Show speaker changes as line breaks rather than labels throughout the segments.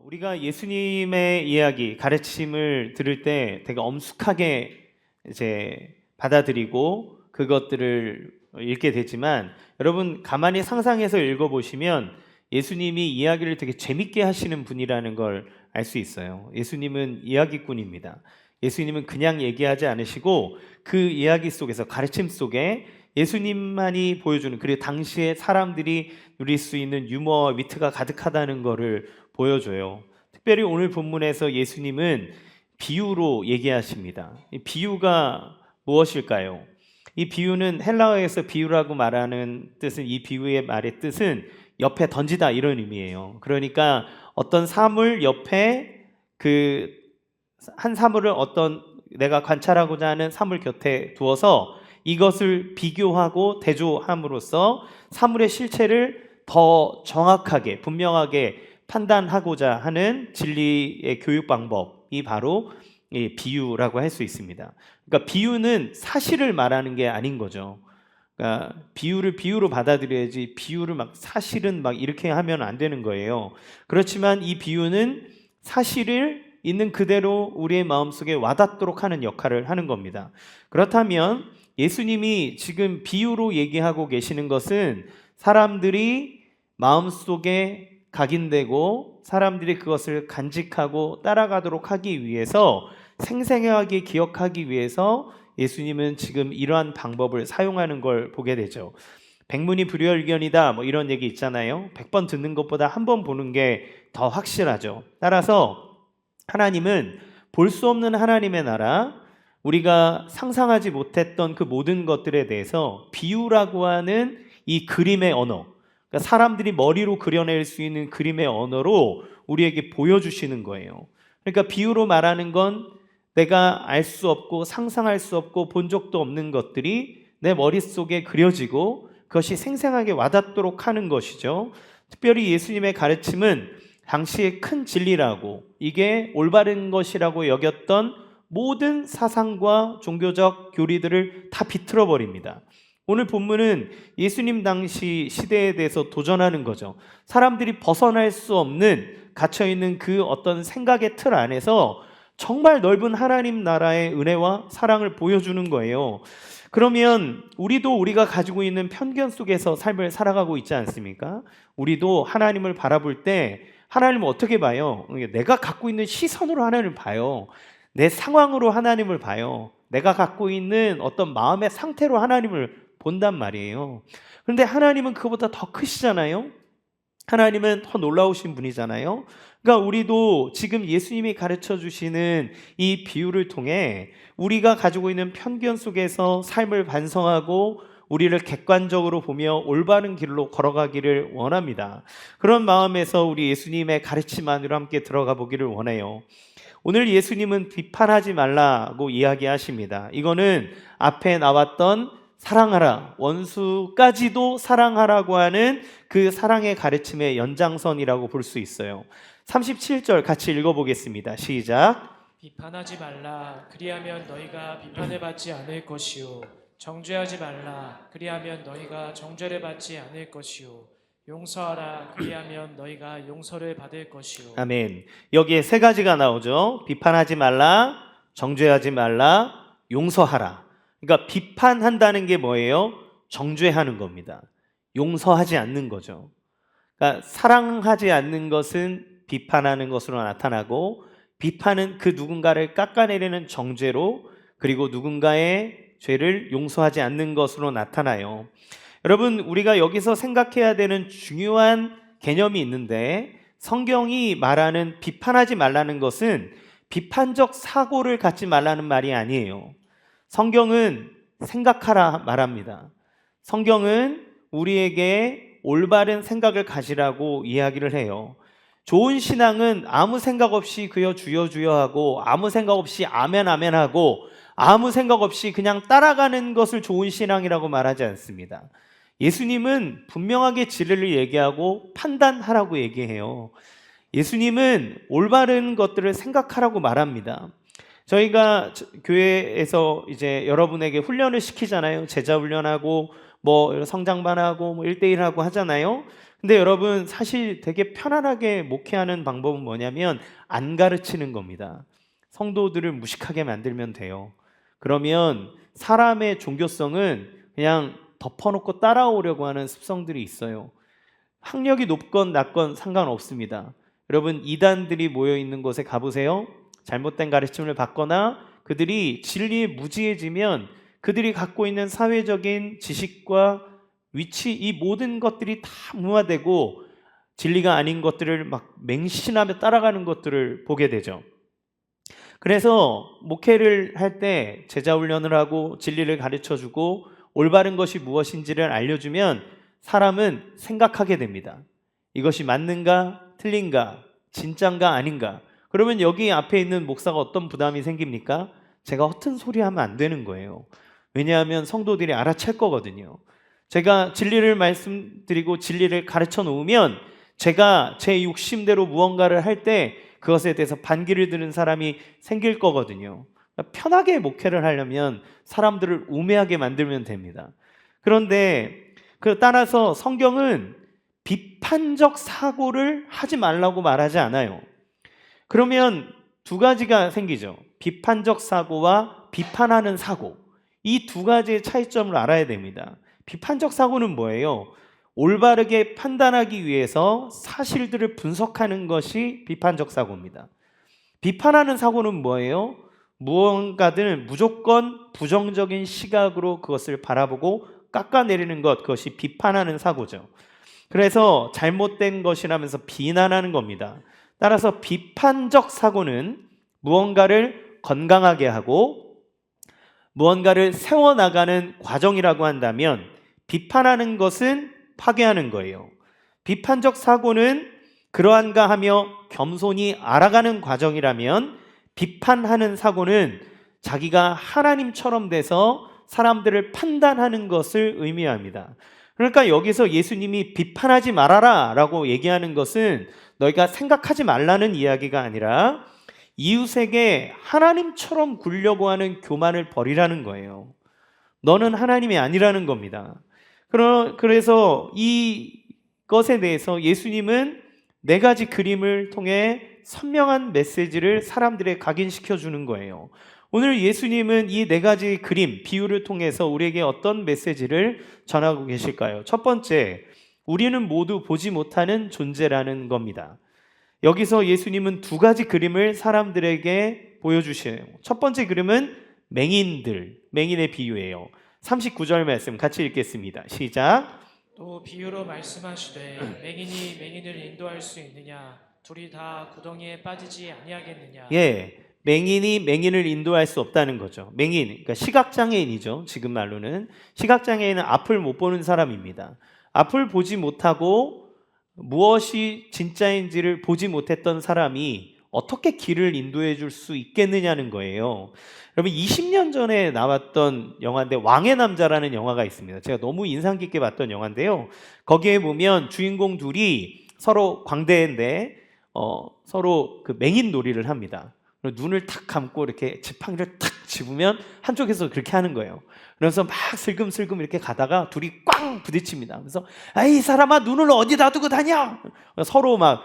우리가 예수님의 이야기, 가르침을 들을 때 되게 엄숙하게 이제 받아들이고 그것들을 읽게 되지만, 여러분 가만히 상상해서 읽어보시면 예수님이 이야기를 되게 재밌게 하시는 분이라는 걸 알 수 있어요. 예수님은 이야기꾼입니다. 예수님은 그냥 얘기하지 않으시고 그 이야기 속에서, 가르침 속에 예수님만이 보여주는, 그리고 당시에 사람들이 누릴 수 있는 유머와 위트가 가득하다는 것을 보여줘요. 특별히 오늘 본문에서 예수님은 비유로 얘기하십니다. 이 비유가 무엇일까요? 이 비유는 헬라어에서 비유라고 말하는 뜻은, 이 비유의 말의 뜻은 옆에 던지다, 이런 의미예요. 그러니까 어떤 사물 옆에, 그 한 사물을 어떤 내가 관찰하고자 하는 사물 곁에 두어서 이것을 비교하고 대조함으로써 사물의 실체를 더 정확하게 분명하게 판단하고자 하는 진리의 교육 방법이 바로 이 비유라고 할 수 있습니다. 그러니까 비유는 사실을 말하는 게 아닌 거죠. 그러니까 비유를 비유로 받아들여야지, 비유를 막 사실은 막 이렇게 하면 안 되는 거예요. 그렇지만 이 비유는 사실을 있는 그대로 우리의 마음속에 와닿도록 하는 역할을 하는 겁니다. 그렇다면 예수님이 지금 비유로 얘기하고 계시는 것은 사람들이 마음속에 각인되고 사람들이 그것을 간직하고 따라가도록 하기 위해서, 생생하게 기억하기 위해서 예수님은 지금 이러한 방법을 사용하는 걸 보게 되죠. 백문이 불여일견이다, 뭐 이런 얘기 있잖아요. 100번 듣는 것보다 한 번 보는 게 더 확실하죠. 따라서 하나님은 볼 수 없는 하나님의 나라, 우리가 상상하지 못했던 그 모든 것들에 대해서 비유라고 하는 이 그림의 언어, 그러니까 사람들이 머리로 그려낼 수 있는 그림의 언어로 우리에게 보여주시는 거예요. 그러니까 비유로 말하는 건 내가 알 수 없고 상상할 수 없고 본 적도 없는 것들이 내 머릿속에 그려지고 그것이 생생하게 와닿도록 하는 것이죠. 특별히 예수님의 가르침은 당시의 큰 진리라고, 이게 올바른 것이라고 여겼던 모든 사상과 종교적 교리들을 다 비틀어 버립니다. 오늘 본문은 예수님 당시 시대에 대해서 도전하는 거죠. 사람들이 벗어날 수 없는, 갇혀있는 그 어떤 생각의 틀 안에서 정말 넓은 하나님 나라의 은혜와 사랑을 보여주는 거예요. 그러면 우리가 가지고 있는 편견 속에서 삶을 살아가고 있지 않습니까? 우리도 하나님을 바라볼 때 하나님을 어떻게 봐요? 내가 갖고 있는 시선으로 하나님을 봐요. 내 상황으로 하나님을 봐요. 내가 갖고 있는 어떤 마음의 상태로 하나님을 본단 말이에요. 그런데 하나님은 그보다 더 크시잖아요. 하나님은 더 놀라우신 분이잖아요. 그러니까 우리도 지금 예수님이 가르쳐 주시는 이 비유를 통해 우리가 가지고 있는 편견 속에서 삶을 반성하고 우리를 객관적으로 보며 올바른 길로 걸어가기를 원합니다. 그런 마음에서 우리 예수님의 가르침 안으로 함께 들어가 보기를 원해요. 오늘 예수님은 비판하지 말라고 이야기하십니다. 이거는 앞에 나왔던 사랑하라, 원수까지도 사랑하라고 하는 그 사랑의 가르침의 연장선이라고 볼 수 있어요. 37절 같이 읽어보겠습니다. 시작.
비판하지 말라. 그리하면 너희가 비판을 받지 않을 것이요. 정죄하지 말라. 그리하면 너희가 정죄를 받지 않을 것이요. 용서하라. 그리하면 너희가 용서를 받을 것이요.
아멘. 여기에 세 가지가 나오죠. 비판하지 말라, 정죄하지 말라, 용서하라. 그러니까 비판한다는 게 뭐예요? 정죄하는 겁니다. 용서하지 않는 거죠. 그러니까 사랑하지 않는 것은 비판하는 것으로 나타나고, 비판은 그 누군가를 깎아내리는 정죄로, 그리고 누군가의 죄를 용서하지 않는 것으로 나타나요. 여러분, 우리가 여기서 생각해야 되는 중요한 개념이 있는데, 성경이 말하는 비판하지 말라는 것은 비판적 사고를 갖지 말라는 말이 아니에요. 성경은 생각하라 말합니다. 성경은 우리에게 올바른 생각을 가지라고 이야기를 해요. 좋은 신앙은 아무 생각 없이 그여 주여 주여 하고, 아무 생각 없이 아멘 아멘 하고, 아무 생각 없이 그냥 따라가는 것을 좋은 신앙이라고 말하지 않습니다. 예수님은 분명하게 진리를 얘기하고 판단하라고 얘기해요. 예수님은 올바른 것들을 생각하라고 말합니다. 저희가 교회에서 이제 여러분에게 훈련을 시키잖아요. 제자 훈련하고 뭐 성장반하고 뭐 1대1 하고 하잖아요. 근데 여러분 사실 되게 편안하게 목회하는 방법은 뭐냐면 안 가르치는 겁니다. 성도들을 무식하게 만들면 돼요. 그러면 사람의 종교성은 그냥 덮어놓고 따라오려고 하는 습성들이 있어요. 학력이 높건 낮건 상관없습니다. 여러분 이단들이 모여 있는 곳에 가보세요. 잘못된 가르침을 받거나 그들이 진리에 무지해지면 그들이 갖고 있는 사회적인 지식과 위치, 이 모든 것들이 다 무화되고 진리가 아닌 것들을 막 맹신하며 따라가는 것들을 보게 되죠. 그래서 목회를 할 때 제자 훈련을 하고 진리를 가르쳐주고 올바른 것이 무엇인지를 알려주면 사람은 생각하게 됩니다. 이것이 맞는가, 틀린가, 진짠가, 아닌가. 그러면 여기 앞에 있는 목사가 어떤 부담이 생깁니까? 제가 허튼 소리 하면 안 되는 거예요. 왜냐하면 성도들이 알아챌 거거든요. 제가 진리를 말씀드리고 진리를 가르쳐 놓으면 제가 제 욕심대로 무언가를 할 때 그것에 대해서 반기를 드는 사람이 생길 거거든요. 편하게 목회를 하려면 사람들을 우매하게 만들면 됩니다. 그런데 따라서 성경은 비판적 사고를 하지 말라고 말하지 않아요. 그러면 두 가지가 생기죠. 비판적 사고와 비판하는 사고. 이 두 가지의 차이점을 알아야 됩니다. 비판적 사고는 뭐예요? 올바르게 판단하기 위해서 사실들을 분석하는 것이 비판적 사고입니다. 비판하는 사고는 뭐예요? 무언가를 무조건 부정적인 시각으로 그것을 바라보고 깎아내리는 것, 그것이 비판하는 사고죠. 그래서 잘못된 것이라면서 비난하는 겁니다. 따라서 비판적 사고는 무언가를 건강하게 하고 무언가를 세워나가는 과정이라고 한다면 비판하는 것은 파괴하는 거예요. 비판적 사고는 그러한가 하며 겸손히 알아가는 과정이라면 비판하는 사고는 자기가 하나님처럼 돼서 사람들을 판단하는 것을 의미합니다. 그러니까 여기서 예수님이 비판하지 말아라 라고 얘기하는 것은 너희가 생각하지 말라는 이야기가 아니라 이웃에게 하나님처럼 굴려고 하는 교만을 버리라는 거예요. 너는 하나님이 아니라는 겁니다. 그래서 이것에 대해서 예수님은 네 가지 그림을 통해 선명한 메시지를 사람들에 각인시켜 주는 거예요. 오늘 예수님은 이 네 가지 그림, 비유를 통해서 우리에게 어떤 메시지를 전하고 계실까요? 첫 번째, 우리는 모두 보지 못하는 존재라는 겁니다. 여기서 예수님은 두 가지 그림을 사람들에게 보여주셔요. 첫 번째 그림은 맹인의 비유예요. 39절 말씀 같이 읽겠습니다. 시작.
또 비유로 말씀하시되 맹인이 맹인을 인도할 수 있느냐? 둘이 다 구덩이에 빠지지 아니하겠느냐?
예, 맹인이 맹인을 인도할 수 없다는 거죠. 맹인, 그러니까 시각장애인이죠. 지금 말로는 시각장애인은 앞을 못 보는 사람입니다. 앞을 보지 못하고 무엇이 진짜인지를 보지 못했던 사람이 어떻게 길을 인도해 줄 수 있겠느냐는 거예요. 여러분 20년 전에 나왔던 영화인데 왕의 남자라는 영화가 있습니다. 제가 너무 인상 깊게 봤던 영화인데요. 거기에 보면 주인공 둘이 서로 광대인데 서로 그 맹인 놀이를 합니다. 눈을 탁 감고 이렇게 지팡이를 탁 집으면 한쪽에서 그렇게 하는 거예요. 그래서 막 슬금슬금 이렇게 가다가 둘이 꽝 부딪힙니다. 그래서 이 사람아 눈을 어디다 두고 다녀? 서로 막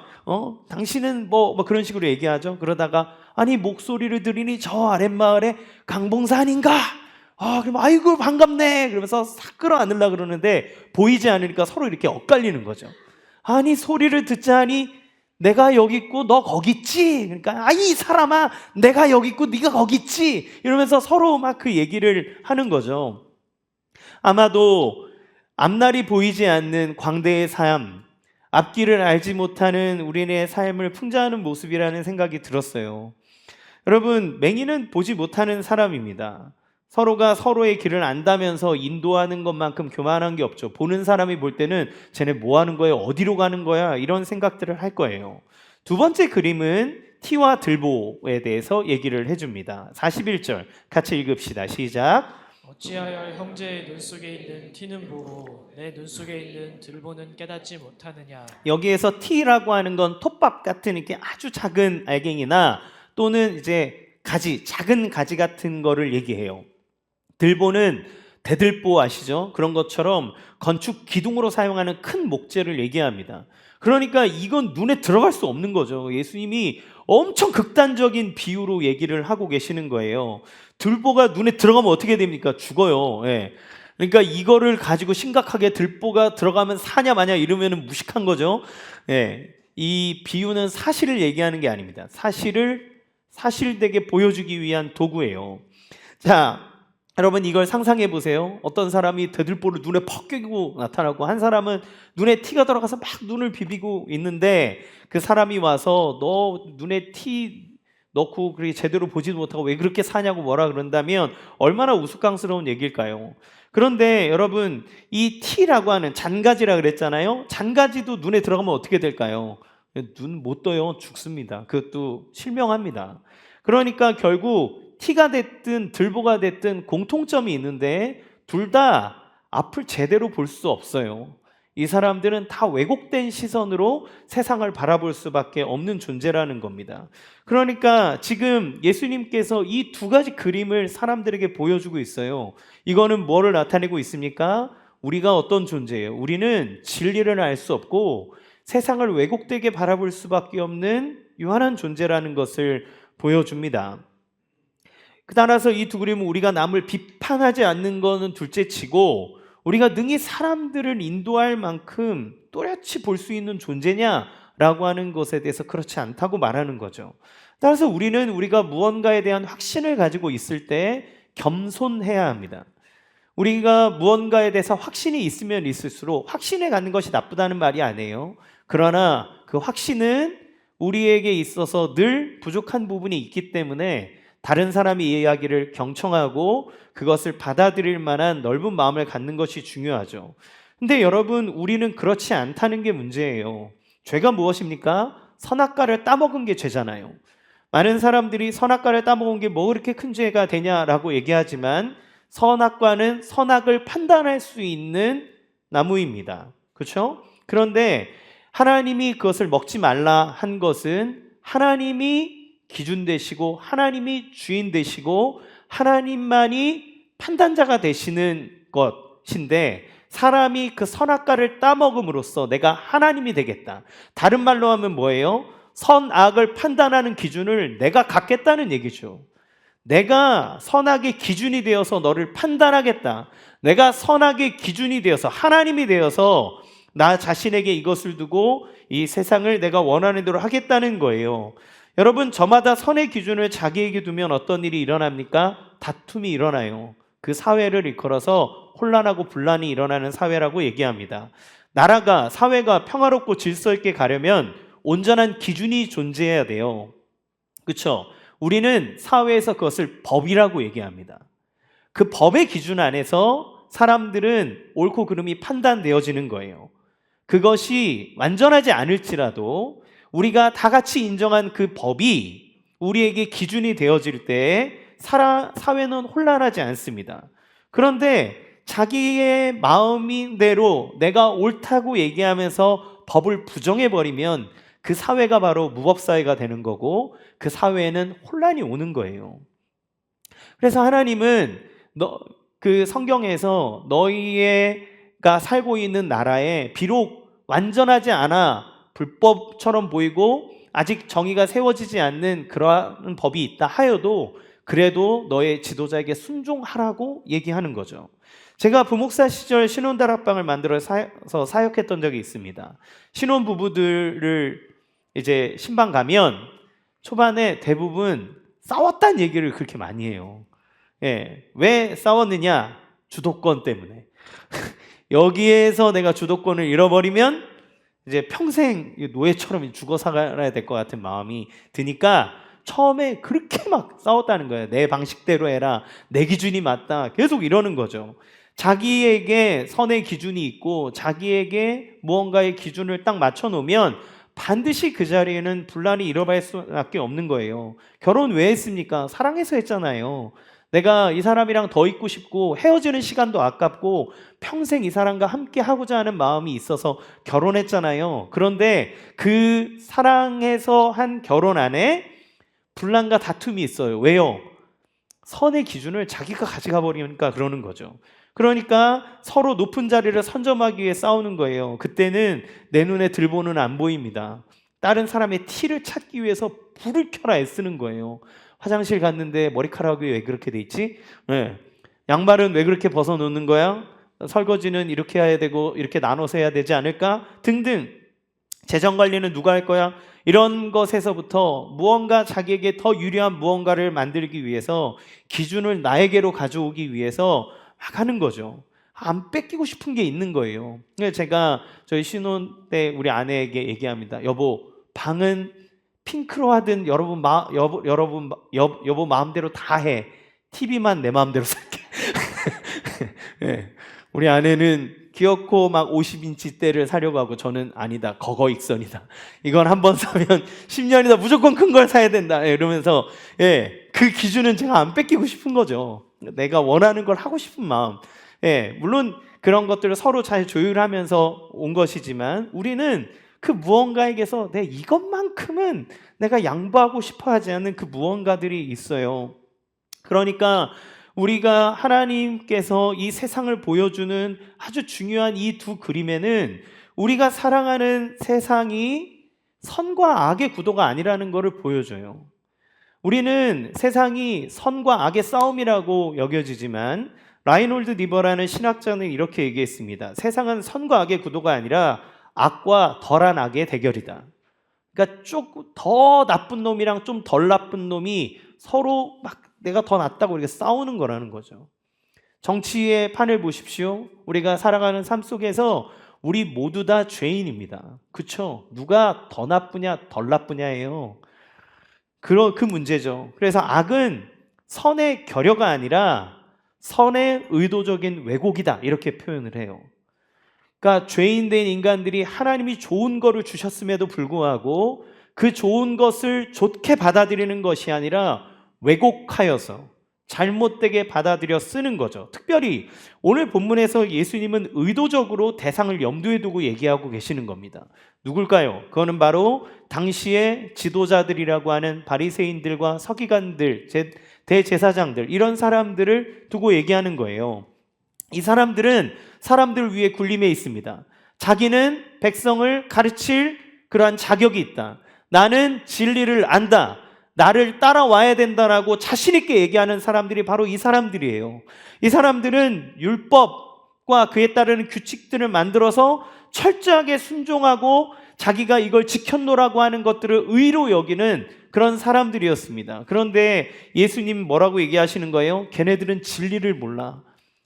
당신은 뭐 그런 식으로 얘기하죠. 그러다가 아니 목소리를 들으니 저 아랫마을에 강봉사 아닌가? 그럼 아이고 반갑네. 그러면서 싹 끌어안으려고 그러는데 보이지 않으니까 서로 이렇게 엇갈리는 거죠. 아니 소리를 듣자니 내가 여기 있고 너 거기 있지. 그러니까 이 사람아 내가 여기 있고 네가 거기 있지. 이러면서 서로 막 그 얘기를 하는 거죠. 아마도 앞날이 보이지 않는 광대의 삶, 앞길을 알지 못하는 우리의 삶을 풍자하는 모습이라는 생각이 들었어요. 여러분 맹인은 보지 못하는 사람입니다. 서로가 서로의 길을 안다면서 인도하는 것만큼 교만한 게 없죠. 보는 사람이 볼 때는 쟤네 뭐 하는 거야? 어디로 가는 거야? 이런 생각들을 할 거예요. 두 번째 그림은 티와 들보에 대해서 얘기를 해줍니다. 41절 같이 읽읍시다. 시작.
어찌하여 형제의 눈 속에 있는 티는 보고 내 눈 속에 있는 들보는 깨닫지 못하느냐?
여기에서 티라고 하는 건 톱밥 같은 이렇게 아주 작은 알갱이나 또는 이제 가지, 작은 가지 같은 거를 얘기해요. 들보는 대들보 아시죠? 그런 것처럼 건축 기둥으로 사용하는 큰 목재를 얘기합니다. 그러니까 이건 눈에 들어갈 수 없는 거죠. 예수님이 엄청 극단적인 비유로 얘기를 하고 계시는 거예요. 들보가 눈에 들어가면 어떻게 됩니까? 죽어요. 예. 그러니까 이거를 가지고 심각하게 들보가 들어가면 사냐 마냐 이러면 무식한 거죠. 예. 이 비유는 사실을 얘기하는 게 아닙니다. 사실을 사실되게 보여주기 위한 도구예요. 자, 여러분 이걸 상상해 보세요. 어떤 사람이 대들보를 눈에 퍽 끼고 나타나고, 한 사람은 눈에 티가 들어가서 막 눈을 비비고 있는데, 그 사람이 와서 너 눈에 티 넣고 그렇게 제대로 보지도 못하고 왜 그렇게 사냐고 뭐라 그런다면 얼마나 우스꽝스러운 얘기일까요? 그런데 여러분, 이 티라고 하는 잔가지라 그랬잖아요. 잔가지도 눈에 들어가면 어떻게 될까요? 눈 못 떠요. 죽습니다. 그것도 실명합니다. 그러니까 결국 티가 됐든 들보가 됐든 공통점이 있는데 둘 다 앞을 제대로 볼 수 없어요. 이 사람들은 다 왜곡된 시선으로 세상을 바라볼 수밖에 없는 존재라는 겁니다. 그러니까 지금 예수님께서 이 두 가지 그림을 사람들에게 보여주고 있어요. 이거는 뭐를 나타내고 있습니까? 우리가 어떤 존재예요? 우리는 진리를 알 수 없고 세상을 왜곡되게 바라볼 수밖에 없는 유한한 존재라는 것을 보여줍니다. 따라서 이 두 그림은 우리가 남을 비판하지 않는 것은 둘째치고, 우리가 능히 사람들을 인도할 만큼 또렷이 볼 수 있는 존재냐라고 하는 것에 대해서 그렇지 않다고 말하는 거죠. 따라서 우리는 우리가 무언가에 대한 확신을 가지고 있을 때 겸손해야 합니다. 우리가 무언가에 대해서 확신이 있으면 있을수록, 확신에 갖는 것이 나쁘다는 말이 아니에요. 그러나 그 확신은 우리에게 있어서 늘 부족한 부분이 있기 때문에 다른 사람의 이야기를 경청하고 그것을 받아들일 만한 넓은 마음을 갖는 것이 중요하죠. 근데 여러분, 우리는 그렇지 않다는 게 문제예요. 죄가 무엇입니까? 선악과를 따먹은 게 죄잖아요. 많은 사람들이 선악과를 따먹은 게 뭐 그렇게 큰 죄가 되냐라고 얘기하지만, 선악과는 선악을 판단할 수 있는 나무입니다. 그렇죠? 그런데 하나님이 그것을 먹지 말라 한 것은 하나님이 기준 되시고 하나님이 주인 되시고 하나님만이 판단자가 되시는 것인데, 사람이 그 선악과를 따먹음으로써 내가 하나님이 되겠다. 다른 말로 하면 뭐예요? 선악을 판단하는 기준을 내가 갖겠다는 얘기죠. 내가 선악의 기준이 되어서 너를 판단하겠다. 내가 선악의 기준이 되어서 하나님이 되어서 나 자신에게 이것을 두고 이 세상을 내가 원하는 대로 하겠다는 거예요. 여러분, 저마다 선의 기준을 자기에게 두면 어떤 일이 일어납니까? 다툼이 일어나요. 그 사회를 이끌어서 혼란하고 분란이 일어나는 사회라고 얘기합니다. 나라가, 사회가 평화롭고 질서 있게 가려면 온전한 기준이 존재해야 돼요. 그렇죠? 우리는 사회에서 그것을 법이라고 얘기합니다. 그 법의 기준 안에서 사람들은 옳고 그름이 판단되어지는 거예요. 그것이 완전하지 않을지라도 우리가 다 같이 인정한 그 법이 우리에게 기준이 되어질 때 사회는 혼란하지 않습니다. 그런데 자기의 마음대로 내가 옳다고 얘기하면서 법을 부정해버리면 그 사회가 바로 무법사회가 되는 거고, 그 사회에는 혼란이 오는 거예요. 그래서 하나님은 그 성경에서 너희가 살고 있는 나라에 비록 완전하지 않아 불법처럼 보이고 아직 정의가 세워지지 않는 그러한 법이 있다 하여도 그래도 너의 지도자에게 순종하라고 얘기하는 거죠. 제가 부목사 시절 신혼다락방을 만들어서 사역했던 적이 있습니다. 신혼부부들을 이제 신방 가면 초반에 대부분 싸웠다는 얘기를 그렇게 많이 해요. 예, 왜 싸웠느냐? 주도권 때문에. 여기에서 내가 주도권을 잃어버리면 이제 평생 노예처럼 죽어 살아야 될 것 같은 마음이 드니까 처음에 그렇게 막 싸웠다는 거예요. 내 방식대로 해라, 내 기준이 맞다, 계속 이러는 거죠. 자기에게 선의 기준이 있고 자기에게 무언가의 기준을 딱 맞춰놓으면 반드시 그 자리에는 분란이 일어날 수밖에 없는 거예요. 결혼 왜 했습니까? 사랑해서 했잖아요. 내가 이 사람이랑 더 있고 싶고 헤어지는 시간도 아깝고 평생 이 사람과 함께 하고자 하는 마음이 있어서 결혼했잖아요. 그런데 그 사랑해서 한 결혼 안에 분란과 다툼이 있어요. 왜요? 선의 기준을 자기가 가져가 버리니까 그러는 거죠. 그러니까 서로 높은 자리를 선점하기 위해 싸우는 거예요. 그때는 내 눈에 들보는 안 보입니다. 다른 사람의 티를 찾기 위해서 불을 켜라 애쓰는 거예요. 화장실 갔는데 머리카락이 왜 그렇게 돼 있지? 네. 양말은 왜 그렇게 벗어놓는 거야? 설거지는 이렇게 해야 되고 이렇게 나눠서 해야 되지 않을까? 등등. 재정관리는 누가 할 거야? 이런 것에서부터 무언가 자기에게 더 유리한 무언가를 만들기 위해서 기준을 나에게로 가져오기 위해서 막 하는 거죠. 안 뺏기고 싶은 게 있는 거예요. 제가 저희 신혼 때 우리 아내에게 얘기합니다. 여보, 방은 핑크로 하든 여보 마음대로 다 해. TV만 내 마음대로 살게. 네. 우리 아내는 귀엽고 막 50인치대를 사려고 하고 저는 아니다. 거거익선이다. 이건 한번 사면 10년이다. 무조건 큰 걸 사야 된다. 이러면서 그 기준은 제가 안 뺏기고 싶은 거죠. 내가 원하는 걸 하고 싶은 마음. 물론 그런 것들을 서로 잘 조율하면서 온 것이지만 우리는 그 무언가에게서 내 이것만큼은 내가 양보하고 싶어 하지 않는 그 무언가들이 있어요. 그러니까 우리가 하나님께서 이 세상을 보여주는 아주 중요한 이 두 그림에는 우리가 사랑하는 세상이 선과 악의 구도가 아니라는 것을 보여줘요. 우리는 세상이 선과 악의 싸움이라고 여겨지지만 라인홀드 리버라는 신학자는 이렇게 얘기했습니다. 세상은 선과 악의 구도가 아니라 악과 덜한 악의 대결이다. 그러니까 조금 더 나쁜 놈이랑 좀 덜 나쁜 놈이 서로 막 내가 더 낫다고 이렇게 싸우는 거라는 거죠. 정치의 판을 보십시오. 우리가 살아가는 삶 속에서 우리 모두 다 죄인입니다. 그렇죠? 누가 더 나쁘냐 덜 나쁘냐예요. 그 문제죠. 그래서 악은 선의 결여가 아니라 선의 의도적인 왜곡이다 이렇게 표현을 해요. 그러니까 죄인된 인간들이 하나님이 좋은 거를 주셨음에도 불구하고 그 좋은 것을 좋게 받아들이는 것이 아니라 왜곡하여서 잘못되게 받아들여 쓰는 거죠. 특별히 오늘 본문에서 예수님은 의도적으로 대상을 염두에 두고 얘기하고 계시는 겁니다. 누굴까요? 그거는 바로 당시의 지도자들이라고 하는 바리새인들과 서기관들, 대제사장들 이런 사람들을 두고 얘기하는 거예요. 이 사람들은 사람들 위에 군림해 있습니다. 자기는 백성을 가르칠 그러한 자격이 있다. 나는 진리를 안다. 나를 따라와야 된다라고 자신 있게 얘기하는 사람들이 바로 이 사람들이에요. 이 사람들은 율법과 그에 따르는 규칙들을 만들어서 철저하게 순종하고 자기가 이걸 지켰노라고 하는 것들을 의로 여기는 그런 사람들이었습니다. 그런데 예수님 뭐라고 얘기하시는 거예요? 걔네들은 진리를 몰라.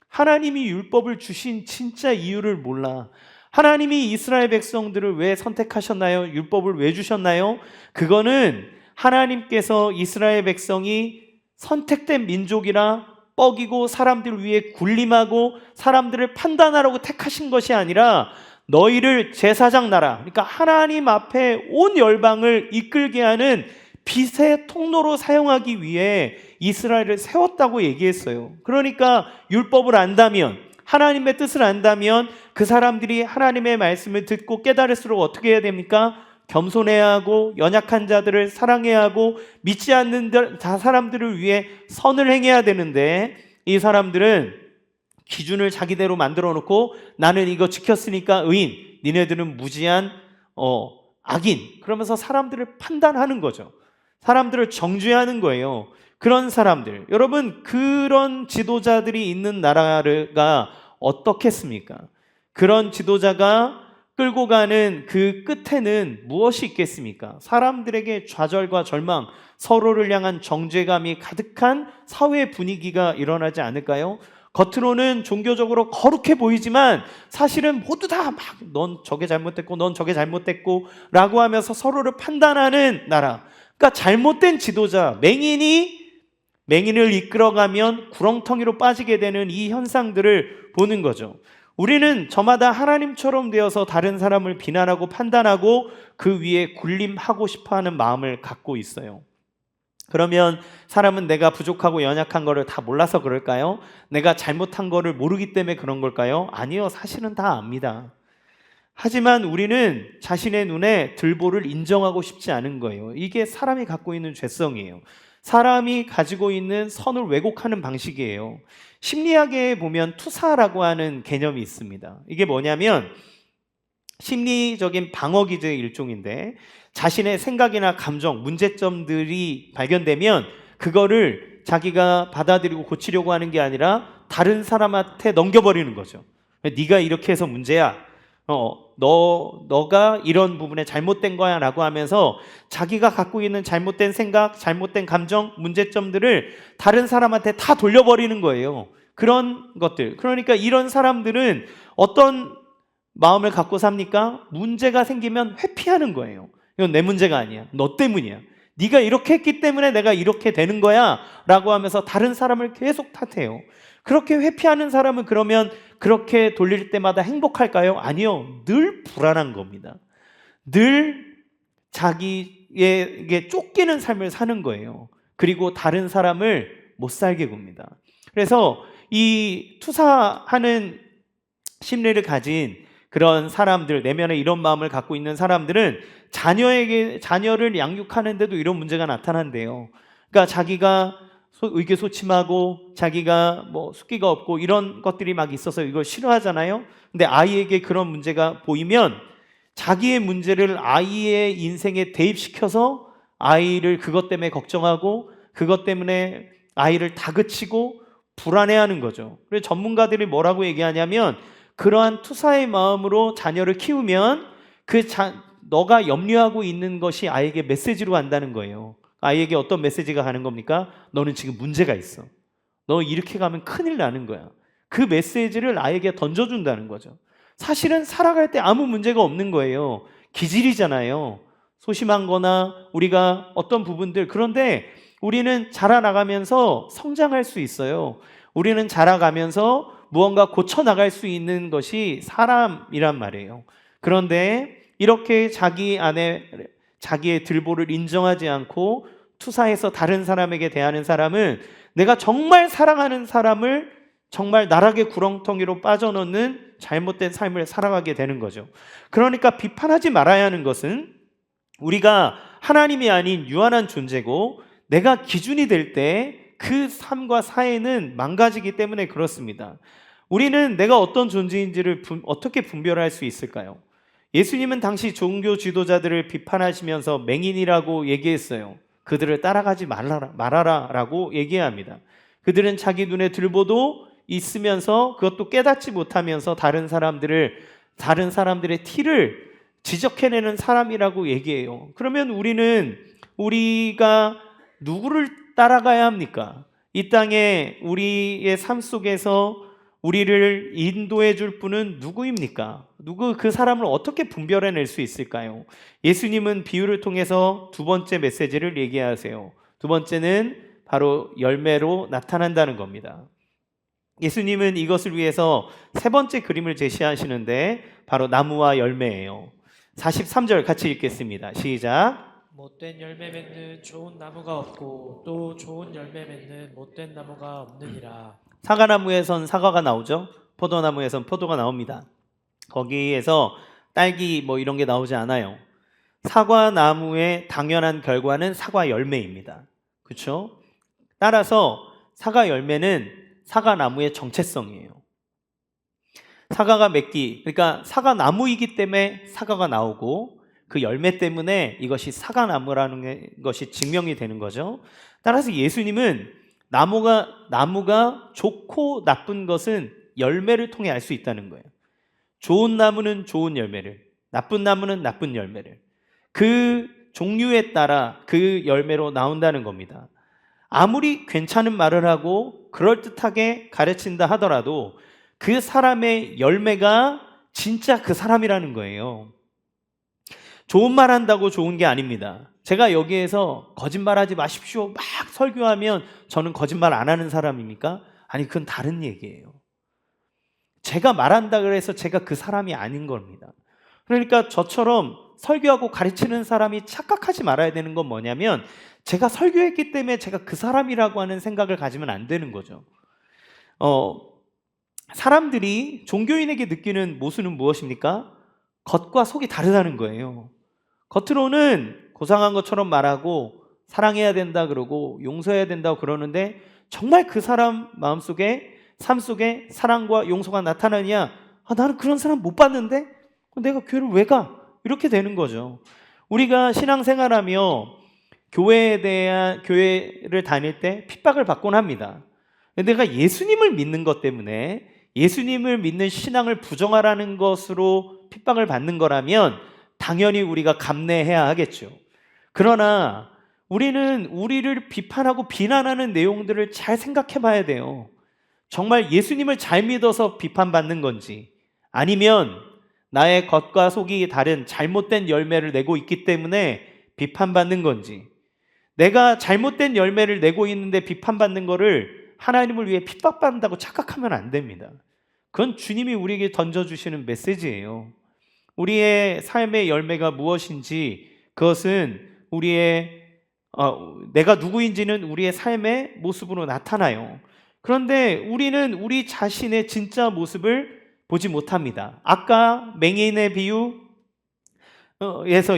하나님이 율법을 주신 진짜 이유를 몰라. 하나님이 이스라엘 백성들을 왜 선택하셨나요? 율법을 왜 주셨나요? 그거는 하나님께서 이스라엘 백성이 선택된 민족이라 뻐기고 사람들 위에 군림하고 사람들을 판단하라고 택하신 것이 아니라 너희를 제사장 나라, 그러니까 하나님 앞에 온 열방을 이끌게 하는 빛의 통로로 사용하기 위해 이스라엘을 세웠다고 얘기했어요. 그러니까 율법을 안다면, 하나님의 뜻을 안다면 그 사람들이 하나님의 말씀을 듣고 깨달을수록 어떻게 해야 됩니까? 겸손해야 하고 연약한 자들을 사랑해야 하고 믿지 않는 사람들을 위해 선을 행해야 되는데 이 사람들은 기준을 자기대로 만들어 놓고 나는 이거 지켰으니까 의인, 니네들은 무지한 악인, 그러면서 사람들을 판단하는 거죠. 사람들을 정죄하는 거예요. 그런 사람들, 여러분 그런 지도자들이 있는 나라가 어떻겠습니까? 그런 지도자가 끌고 가는 그 끝에는 무엇이 있겠습니까? 사람들에게 좌절과 절망, 서로를 향한 정죄감이 가득한 사회 분위기가 일어나지 않을까요? 겉으로는 종교적으로 거룩해 보이지만 사실은 모두 다 막 넌 저게 잘못됐고 넌 저게 잘못됐고 라고 하면서 서로를 판단하는 나라. 그러니까 잘못된 지도자, 맹인을 이끌어가면 구렁텅이로 빠지게 되는 이 현상들을 보는 거죠. 우리는 저마다 하나님처럼 되어서 다른 사람을 비난하고 판단하고 그 위에 군림하고 싶어하는 마음을 갖고 있어요. 그러면 사람은 내가 부족하고 연약한 거를 다 몰라서 그럴까요? 내가 잘못한 거를 모르기 때문에 그런 걸까요? 아니요, 사실은 다 압니다. 하지만 우리는 자신의 눈에 들보를 인정하고 싶지 않은 거예요. 이게 사람이 갖고 있는 죄성이에요. 사람이 가지고 있는 선을 왜곡하는 방식이에요. 심리학에 보면 투사라고 하는 개념이 있습니다. 이게 뭐냐면 심리적인 방어 기제의 일종인데 자신의 생각이나 감정, 문제점들이 발견되면 그거를 자기가 받아들이고 고치려고 하는 게 아니라 다른 사람한테 넘겨버리는 거죠. 네가 이렇게 해서 문제야. 너가 이런 부분에 잘못된 거야 라고 하면서 자기가 갖고 있는 잘못된 생각, 잘못된 감정, 문제점들을 다른 사람한테 다 돌려버리는 거예요. 그런 것들. 그러니까 이런 사람들은 어떤 마음을 갖고 삽니까? 문제가 생기면 회피하는 거예요. 이건 내 문제가 아니야. 너 때문이야. 네가 이렇게 했기 때문에 내가 이렇게 되는 거야 라고 하면서 다른 사람을 계속 탓해요. 그렇게 회피하는 사람은 그러면 그렇게 돌릴 때마다 행복할까요? 아니요. 늘 불안한 겁니다. 늘 자기에게 쫓기는 삶을 사는 거예요. 그리고 다른 사람을 못 살게 굽니다. 그래서 이 투사하는 심리를 가진 그런 사람들, 내면에 이런 마음을 갖고 있는 사람들은 자녀를 양육하는데도 이런 문제가 나타난대요. 그러니까 자기가 의기소침하고 자기가 뭐 숫기가 없고 이런 것들이 막 있어서 이걸 싫어하잖아요. 근데 아이에게 그런 문제가 보이면 자기의 문제를 아이의 인생에 대입시켜서 아이를 그것 때문에 걱정하고 그것 때문에 아이를 다그치고 불안해하는 거죠. 그래서 전문가들이 뭐라고 얘기하냐면 그러한 투사의 마음으로 자녀를 키우면 너가 염려하고 있는 것이 아이에게 메시지로 간다는 거예요. 아이에게 어떤 메시지가 가는 겁니까? 너는 지금 문제가 있어. 너 이렇게 가면 큰일 나는 거야. 그 메시지를 아이에게 던져준다는 거죠. 사실은 살아갈 때 아무 문제가 없는 거예요. 기질이잖아요. 소심한 거나 우리가 어떤 부분들. 그런데 우리는 자라나가면서 성장할 수 있어요. 우리는 자라가면서 무언가 고쳐나갈 수 있는 것이 사람이란 말이에요. 그런데 이렇게 자기 안에 자기의 들보를 인정하지 않고 투사해서 다른 사람에게 대하는 사람은 내가 정말 사랑하는 사람을 정말 나락의 구렁텅이로 빠져넣는 잘못된 삶을 살아가게 되는 거죠. 그러니까 비판하지 말아야 하는 것은 우리가 하나님이 아닌 유한한 존재고 내가 기준이 될 때 그 삶과 사회는 망가지기 때문에 그렇습니다. 우리는 내가 어떤 존재인지를 어떻게 분별할 수 있을까요? 예수님은 당시 종교 지도자들을 비판하시면서 맹인이라고 얘기했어요. 그들을 따라가지 말아라 라고 얘기합니다. 그들은 자기 눈에 들보도 있으면서 그것도 깨닫지 못하면서 다른 사람들의 티를 지적해내는 사람이라고 얘기해요. 그러면 우리가 누구를 따라가야 합니까? 이 땅에 우리의 삶 속에서 우리를 인도해 줄 분은 누구입니까? 그 사람을 어떻게 분별해낼 수 있을까요? 예수님은 비유를 통해서 두 번째 메시지를 얘기하세요. 두 번째는 바로 열매로 나타난다는 겁니다. 예수님은 이것을 위해서 세 번째 그림을 제시하시는데 바로 나무와 열매예요. 43절 같이 읽겠습니다. 시작.
못된 열매 맺는 좋은 나무가 없고 또 좋은 열매 맺는 못된 나무가 없느니라.
사과나무에선 사과가 나오죠. 포도나무에선 포도가 나옵니다. 거기에서 딸기 뭐 이런 게 나오지 않아요. 사과나무의 당연한 결과는 사과 열매입니다. 그렇죠? 따라서 사과 열매는 사과나무의 정체성이에요. 사과가 그러니까 사과나무이기 때문에 사과가 나오고 그 열매 때문에 이것이 사과나무라는 것이 증명이 되는 거죠. 따라서 예수님은 나무가 좋고 나쁜 것은 열매를 통해 알 수 있다는 거예요. 좋은 나무는 좋은 열매를, 나쁜 나무는 나쁜 열매를 그 종류에 따라 그 열매로 나온다는 겁니다. 아무리 괜찮은 말을 하고 그럴듯하게 가르친다 하더라도 그 사람의 열매가 진짜 그 사람이라는 거예요. 좋은 말 한다고 좋은 게 아닙니다. 제가 여기에서 거짓말하지 마십시오 막 설교하면 저는 거짓말 안 하는 사람입니까? 아니, 그건 다른 얘기예요. 제가 말한다 그래서 제가 그 사람이 아닌 겁니다. 그러니까 저처럼 설교하고 가르치는 사람이 착각하지 말아야 되는 건 뭐냐면 제가 설교했기 때문에 제가 그 사람이라고 하는 생각을 가지면 안 되는 거죠. 사람들이 종교인에게 느끼는 모습은 무엇입니까? 겉과 속이 다르다는 거예요. 겉으로는 고상한 것처럼 말하고 사랑해야 된다 그러고 용서해야 된다고 그러는데 정말 그 사람 마음속에 삶 속에 사랑과 용서가 나타나냐? 나는 그런 사람 못 봤는데 내가 교회를 왜 가? 이렇게 되는 거죠. 우리가 신앙생활하며 교회를 다닐 때 핍박을 받곤 합니다. 내가 예수님을 믿는 것 때문에 예수님을 믿는 신앙을 부정하라는 것으로 핍박을 받는 거라면 당연히 우리가 감내해야 하겠죠. 그러나 우리는 우리를 비판하고 비난하는 내용들을 잘 생각해 봐야 돼요. 정말 예수님을 잘 믿어서 비판받는 건지 아니면 나의 겉과 속이 다른 잘못된 열매를 내고 있기 때문에 비판받는 건지, 내가 잘못된 열매를 내고 있는데 비판받는 거를 하나님을 위해 핍박받는다고 착각하면 안 됩니다. 그건 주님이 우리에게 던져주시는 메시지예요. 우리의 삶의 열매가 무엇인지 그것은 내가 누구인지는 우리의 삶의 모습으로 나타나요. 그런데 우리는 우리 자신의 진짜 모습을 보지 못합니다. 아까 맹인의 비유에서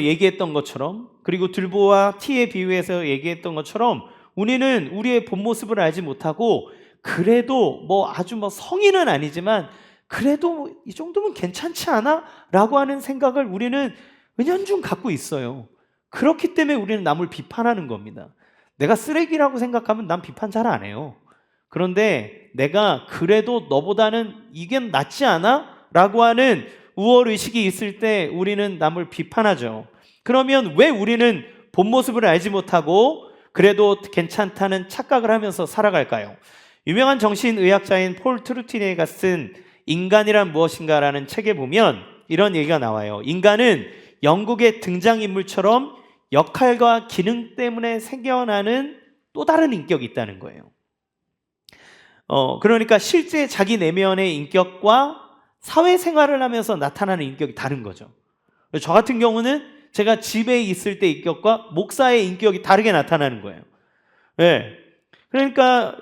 얘기했던 것처럼, 그리고 들보와 티의 비유에서 얘기했던 것처럼 우리는 우리의 본 모습을 알지 못하고 그래도 아주 성인은 아니지만 그래도 이 정도면 괜찮지 않아? 라고 하는 생각을 우리는 은연중 갖고 있어요. 그렇기 때문에 우리는 남을 비판하는 겁니다. 내가 쓰레기라고 생각하면 난 비판 잘 안 해요. 그런데 내가 그래도 너보다는 이게 낫지 않아? 라고 하는 우월의식이 있을 때 우리는 남을 비판하죠. 그러면 왜 우리는 본 모습을 알지 못하고 그래도 괜찮다는 착각을 하면서 살아갈까요? 유명한 정신의학자인 폴 트루티네가 쓴 인간이란 무엇인가라는 책에 보면 이런 얘기가 나와요. 인간은 영국의 등장인물처럼 역할과 기능 때문에 생겨나는 또 다른 인격이 있다는 거예요. 그러니까 실제 자기 내면의 인격과 사회생활을 하면서 나타나는 인격이 다른 거죠. 저 같은 경우는 제가 집에 있을 때 인격과 목사의 인격이 다르게 나타나는 거예요. 네. 그러니까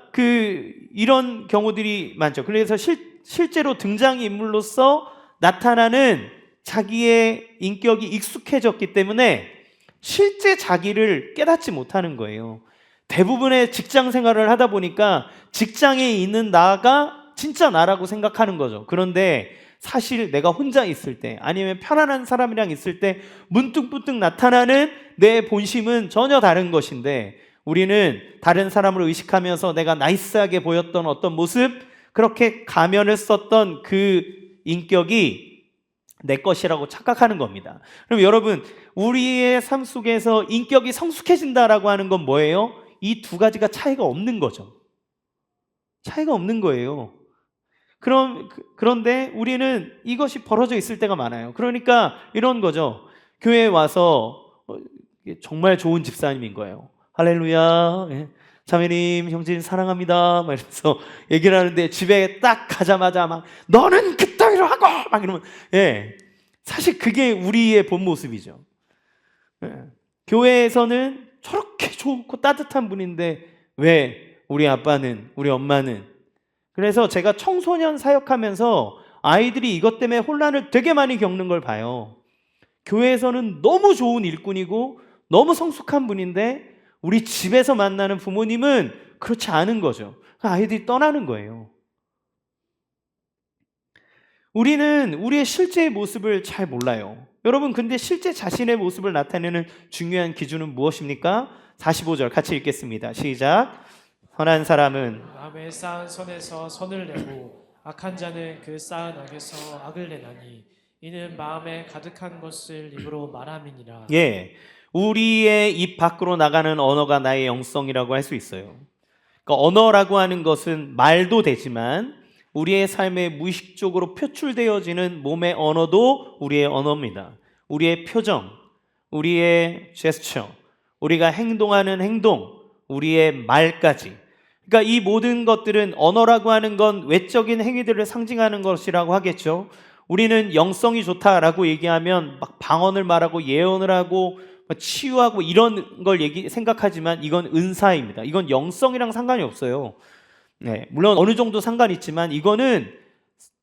이런 경우들이 많죠. 그래서 실제로 등장인물로서 나타나는 자기의 인격이 익숙해졌기 때문에 실제 자기를 깨닫지 못하는 거예요. 대부분의 직장 생활을 하다 보니까 직장에 있는 나가 진짜 나라고 생각하는 거죠. 그런데 사실 내가 혼자 있을 때 아니면 편안한 사람이랑 있을 때 문득문득 나타나는 내 본심은 전혀 다른 것인데 우리는 다른 사람을 의식하면서 내가 나이스하게 보였던 어떤 모습, 그렇게 가면을 썼던 그 인격이 내 것이라고 착각하는 겁니다. 그럼 여러분, 우리의 삶 속에서 인격이 성숙해진다라고 하는 건 뭐예요? 이 두 가지가 차이가 없는 거죠. 차이가 없는 거예요. 그런데 우리는 이것이 벌어져 있을 때가 많아요. 그러니까 이런 거죠. 교회에 와서 정말 좋은 집사님인 거예요. 할렐루야, 자매님, 형제님 사랑합니다 막 이러면서 얘기를 하는데 집에 딱 가자마자 막 너는 그따위로 하고 막 이러면, 사실 그게 우리의 본 모습이죠. 교회에서는 저렇게 좋고 따뜻한 분인데 왜 우리 아빠는, 우리 엄마는. 그래서 제가 청소년 사역하면서 아이들이 이것 때문에 혼란을 되게 많이 겪는 걸 봐요. 교회에서는 너무 좋은 일꾼이고 너무 성숙한 분인데 우리 집에서 만나는 부모님은 그렇지 않은 거죠. 아이들이 떠나는 거예요. 우리는 우리의 실제의 모습을 잘 몰라요. 여러분, 근데 실제 자신의 모습을 나타내는 중요한 기준은 무엇입니까? 45절 같이 읽겠습니다. 시작. 선한 사람은
마음에 쌓은 선에서 선을 내고 악한 자는 그 쌓은 악에서 악을 내나니 이는 마음에 가득한 것을 입으로 말함이니라.
우리의 입 밖으로 나가는 언어가 나의 영성이라고 할 수 있어요. 그러니까 언어라고 하는 것은 말도 되지만 우리의 삶에 무의식적으로 표출되어지는 몸의 언어도 우리의 언어입니다. 우리의 표정, 우리의 제스처, 우리가 행동하는 행동, 우리의 말까지. 그러니까 이 모든 것들은 언어라고 하는 건 외적인 행위들을 상징하는 것이라고 하겠죠. 우리는 영성이 좋다라고 얘기하면 막 방언을 말하고 예언을 하고 치유하고 이런 걸 생각하지만 이건 은사입니다. 이건 영성이랑 상관이 없어요. 물론 어느 정도 상관이 있지만 이거는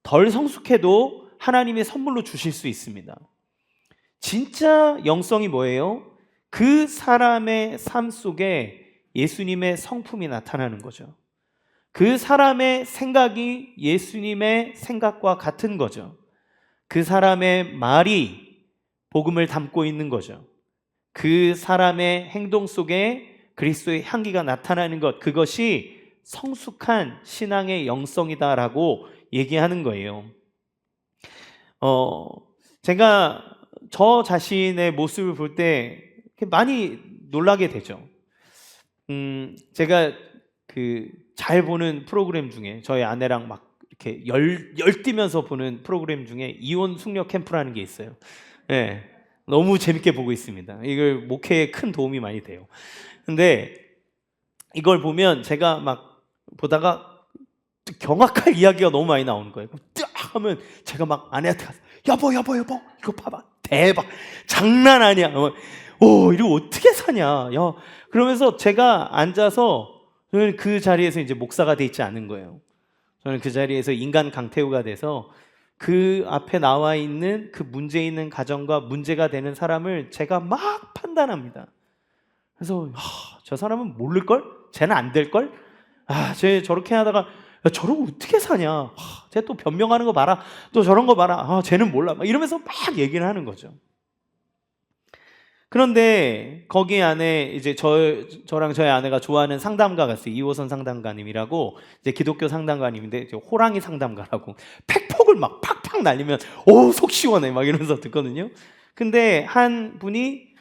덜 성숙해도 하나님의 선물로 주실 수 있습니다. 진짜 영성이 뭐예요? 그 사람의 삶 속에 예수님의 성품이 나타나는 거죠. 그 사람의 생각이 예수님의 생각과 같은 거죠. 그 사람의 말이 복음을 담고 있는 거죠. 그 사람의 행동 속에 그리스도의 향기가 나타나는 것, 그것이 성숙한 신앙의 영성이다라고 얘기하는 거예요. 제가 저 자신의 모습을 볼 때 많이 놀라게 되죠. 제가 잘 보는 프로그램 중에 저희 아내랑 막 이렇게 열뛰면서 보는 프로그램 중에 이혼 숙녀 캠프라는 게 있어요. 네, 너무 재밌게 보고 있습니다. 이걸 목회에 큰 도움이 많이 돼요. 근데 이걸 보면 제가 막 보다가 경악할 이야기가 너무 많이 나오는 거예요. 딱 하면 제가 막 아내한테 가서 여보 이거 봐봐, 대박, 장난 아니야. 이거 어떻게 사냐. 야, 그러면서 제가 앉아서 저는 그 자리에서 이제 목사가 돼 있지 않은 거예요. 저는 그 자리에서 인간 강태우가 돼서 그 앞에 나와 있는 그 문제 있는 가정과 문제가 되는 사람을 제가 막 판단합니다. 그래서 저 사람은 모를걸? 쟤는 안 될걸? 쟤 저렇게 하다가 야, 저러고 어떻게 사냐? 쟤 또 변명하는 거 봐라. 또 저런 거 봐라. 쟤는 몰라. 막 이러면서 막 얘기를 하는 거죠. 그런데 거기 안에 이제 저랑 저희 아내가 좋아하는 상담가가 있어요. 이호선 상담가님이라고, 이제 기독교 상담가님인데 이제 호랑이 상담가라고 팩폭을 막 팍팍 날리면 속 시원해 막 이러면서 듣거든요. 근데 한 분이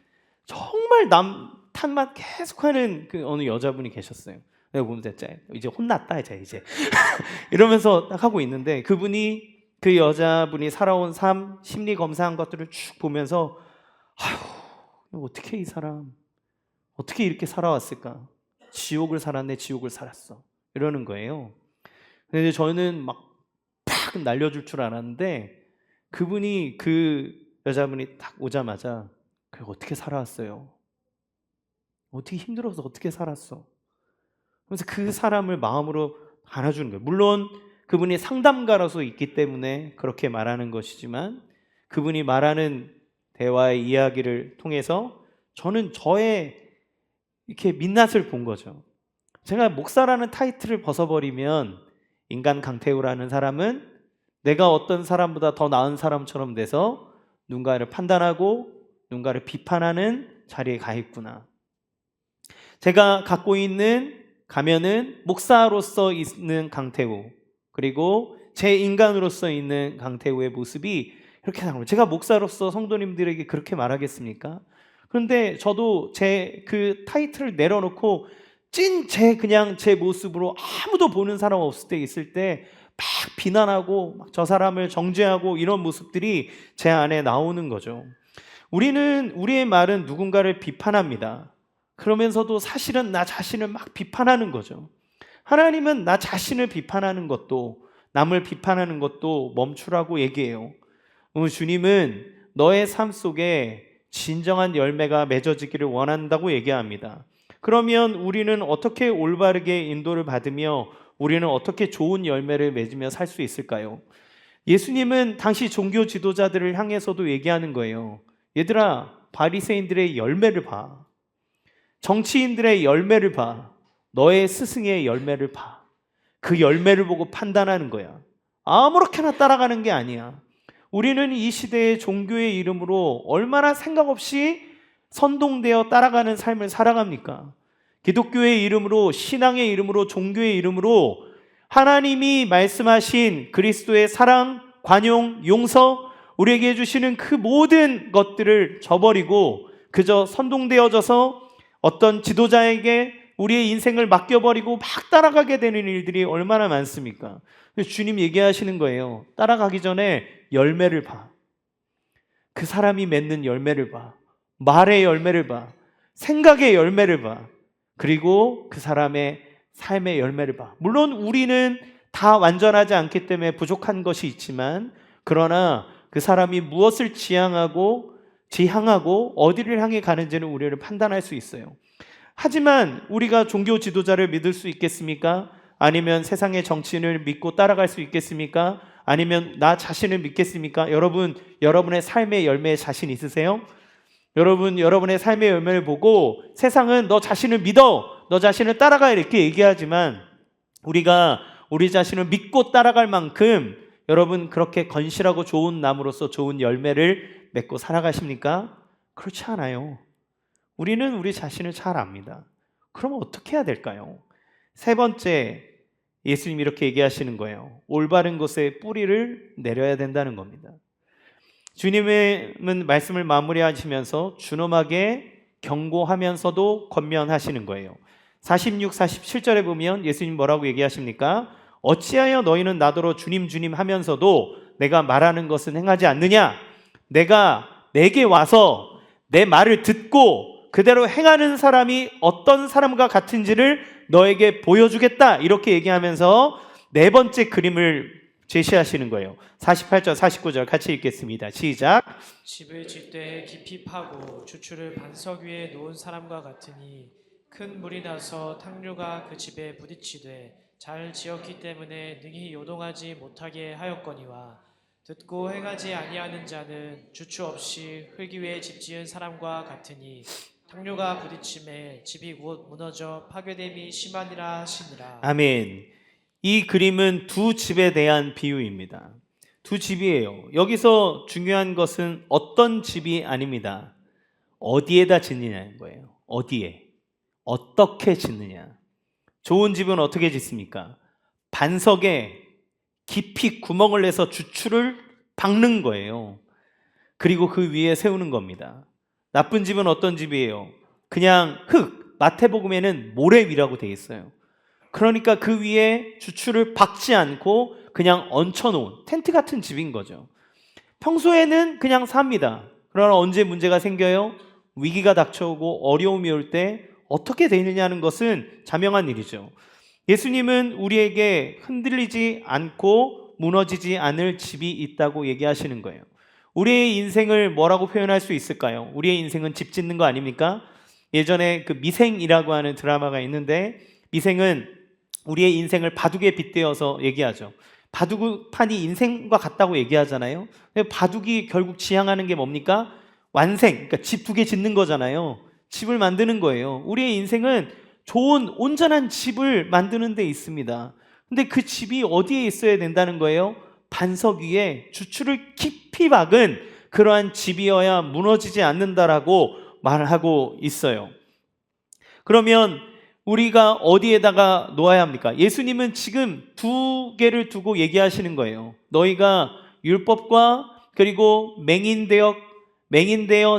정말 남 탓만 계속하는 그 어느 여자분이 계셨어요. 내가 보면서 이제 혼났다 이제 이러면서 딱 하고 있는데, 그분이 그 여자분이 살아온 삶, 심리 검사한 것들을 쭉 보면서 어떻게 이 사람 어떻게 이렇게 살아왔을까? 지옥을 살았네, 지옥을 살았어. 이러는 거예요. 근데 저는 막 팍 날려줄 줄 알았는데, 그분이 그 여자분이 딱 오자마자 어떻게 살아왔어요? 어떻게 힘들어서 어떻게 살았어? 그래서 그 사람을 마음으로 안아주는 거예요. 물론 그분이 상담가라서 있기 때문에 그렇게 말하는 것이지만, 그분이 말하는 대화의 이야기를 통해서 저는 저의 이렇게 민낯을 본 거죠. 제가 목사라는 타이틀을 벗어버리면 인간 강태우라는 사람은 내가 어떤 사람보다 더 나은 사람처럼 돼서 누군가를 판단하고 누군가를 비판하는 자리에 가 있구나. 제가 갖고 있는 가면은 목사로서 있는 강태우, 그리고 제 인간으로서 있는 강태우의 모습이 이렇게 나오는 거예요. 제가 목사로서 성도님들에게 그렇게 말하겠습니까? 그런데 저도 제 그 타이틀을 내려놓고 그냥 제 모습으로 아무도 보는 사람 없을 때 있을 때 막 비난하고 막 저 사람을 정죄하고 이런 모습들이 제 안에 나오는 거죠. 우리의 말은 누군가를 비판합니다. 그러면서도 사실은 나 자신을 막 비판하는 거죠. 하나님은 나 자신을 비판하는 것도, 남을 비판하는 것도 멈추라고 얘기해요. 주님은 너의 삶 속에 진정한 열매가 맺어지기를 원한다고 얘기합니다. 그러면 우리는 어떻게 올바르게 인도를 받으며 우리는 어떻게 좋은 열매를 맺으며 살 수 있을까요? 예수님은 당시 종교 지도자들을 향해서도 얘기하는 거예요. 얘들아, 바리새인들의 열매를 봐. 정치인들의 열매를 봐. 너의 스승의 열매를 봐. 그 열매를 보고 판단하는 거야. 아무렇게나 따라가는 게 아니야. 우리는 이 시대의 종교의 이름으로 얼마나 생각 없이 선동되어 따라가는 삶을 살아갑니까? 기독교의 이름으로, 신앙의 이름으로, 종교의 이름으로 하나님이 말씀하신 그리스도의 사랑, 관용, 용서, 우리에게 해주시는 그 모든 것들을 저버리고 그저 선동되어져서 어떤 지도자에게 우리의 인생을 맡겨버리고 막 따라가게 되는 일들이 얼마나 많습니까? 주님 얘기하시는 거예요. 따라가기 전에 열매를 봐. 그 사람이 맺는 열매를 봐. 말의 열매를 봐. 생각의 열매를 봐. 그리고 그 사람의 삶의 열매를 봐. 물론 우리는 다 완전하지 않기 때문에 부족한 것이 있지만, 그러나 그 사람이 무엇을 지향하고 어디를 향해 가는지는 우리를 판단할 수 있어요. 하지만 우리가 종교 지도자를 믿을 수 있겠습니까? 아니면 세상의 정치인을 믿고 따라갈 수 있겠습니까? 아니면 나 자신을 믿겠습니까? 여러분, 여러분의 삶의 열매에 자신 있으세요? 여러분, 여러분의 삶의 열매를 보고 세상은 너 자신을 믿어, 너 자신을 따라가 이렇게 얘기하지만 우리가 우리 자신을 믿고 따라갈 만큼 여러분 그렇게 건실하고 좋은 나무로서 좋은 열매를 맺고 살아가십니까? 그렇지 않아요. 우리는 우리 자신을 잘 압니다. 그럼 어떻게 해야 될까요? 세 번째, 예수님이 이렇게 얘기하시는 거예요. 올바른 곳에 뿌리를 내려야 된다는 겁니다. 주님은 말씀을 마무리하시면서 준엄하게 경고하면서도 권면하시는 거예요. 46, 47절에 보면 예수님 뭐라고 얘기하십니까? 어찌하여 너희는 나더러 주님 주님 하면서도 내가 말하는 것은 행하지 않느냐? 내가 내게 와서 내 말을 듣고 그대로 행하는 사람이 어떤 사람과 같은지를 너에게 보여주겠다. 이렇게 얘기하면서 네 번째 그림을 제시하시는 거예요. 48절, 49절 같이 읽겠습니다. 시작.
집을 질 때 깊이 파고 주추를 반석 위에 놓은 사람과 같으니 큰 물이 나서 탕류가 그 집에 부딪히되 잘 지었기 때문에 능히 요동하지 못하게 하였거니와 듣고 행하지 아니하는 자는 주추 없이 흙 위에 집 지은 사람과 같으니 탕류가 부딪힘에 집이 곧 무너져 파괴됨이 심하니라 하시니라.
아멘. 이 그림은 두 집에 대한 비유입니다. 두 집이에요. 여기서 중요한 것은 어떤 집이 아닙니다. 어디에다 짓느냐는 거예요. 어디에, 어떻게 짓느냐. 좋은 집은 어떻게 짓습니까? 반석에 깊이 구멍을 내서 주추를 박는 거예요. 그리고 그 위에 세우는 겁니다. 나쁜 집은 어떤 집이에요? 그냥 흙, 마태복음에는 모래 위라고 되어 있어요. 그러니까 그 위에 주추를 박지 않고 그냥 얹혀놓은 텐트 같은 집인 거죠. 평소에는 그냥 삽니다. 그러나 언제 문제가 생겨요? 위기가 닥쳐오고 어려움이 올 때 어떻게 되느냐는 것은 자명한 일이죠. 예수님은 우리에게 흔들리지 않고 무너지지 않을 집이 있다고 얘기하시는 거예요. 우리의 인생을 뭐라고 표현할 수 있을까요? 우리의 인생은 집 짓는 거 아닙니까? 예전에 그 미생이라고 하는 드라마가 있는데 미생은 우리의 인생을 바둑에 빗대어서 얘기하죠. 바둑판이 인생과 같다고 얘기하잖아요. 바둑이 결국 지향하는 게 뭡니까? 완생, 그러니까 집 두 개 짓는 거잖아요. 집을 만드는 거예요. 우리의 인생은 좋은 온전한 집을 만드는 데 있습니다. 근데 그 집이 어디에 있어야 된다는 거예요? 반석 위에 주추를 깊이 박은 그러한 집이어야 무너지지 않는다라고 말하고 있어요. 그러면 우리가 어디에다가 놓아야 합니까? 예수님은 지금 두 개를 두고 얘기하시는 거예요. 너희가 율법과 그리고 맹인되어